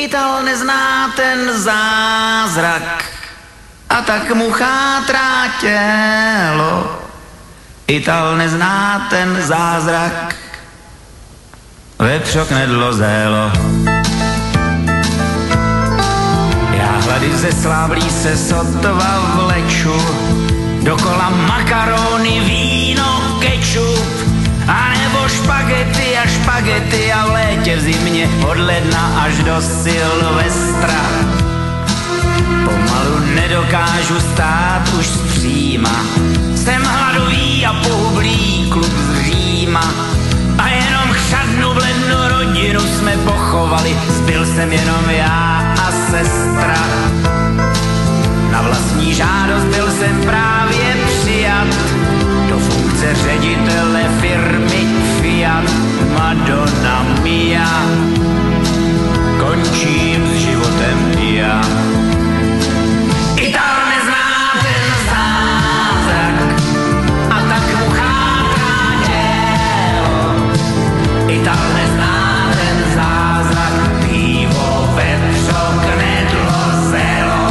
Ital nezná ten zázrak a tak mu chátrá tělo. Ital nezná ten zázrak, vepřo knedlo zélo. Já hlady ze sláblí se sotva vleču, dokola makarony, víno, kečup, a nebo špagety a špagety a v létě v zimě od ledna až do Silvestra. Pomalu nedokážu stát už zpříma, jsem hladový a pohublý kluk z Říma. A jenom chřadnu blednu rodinu jsme pochovali, zbyl jsem jenom já a sestra. Na vlastní žádost byl jsem právě přijat do funkce ředitele firmy Fiat. Madonna mia, končím s životem i já. Ital nezná ten zázrak a tak mu chátrá tělo. Ital nezná ten zázrak, pivo, vepřo, knedlo, zelo.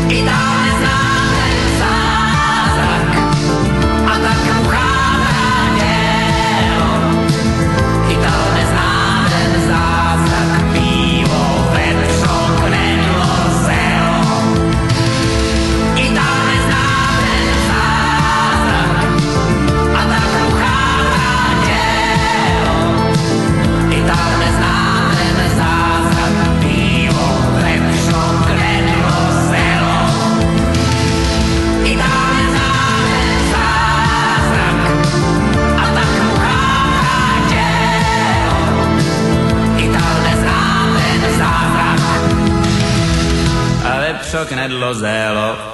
Ital nezná ten zázrak a tak mu chátrá tělo. Ital nezná ten zázrak, pivo, vepřo, knedlo, zelo. Ital nezná ten zázrak a tak mu chátrá tělo. Ital nezná ten zázrak, pivo, vepřo, knedlo, zelo. Ital nezná ten zázrak a tak mu chátrá tělo. Ital nezná ten zázrak a vepřo, knedlo, zelo.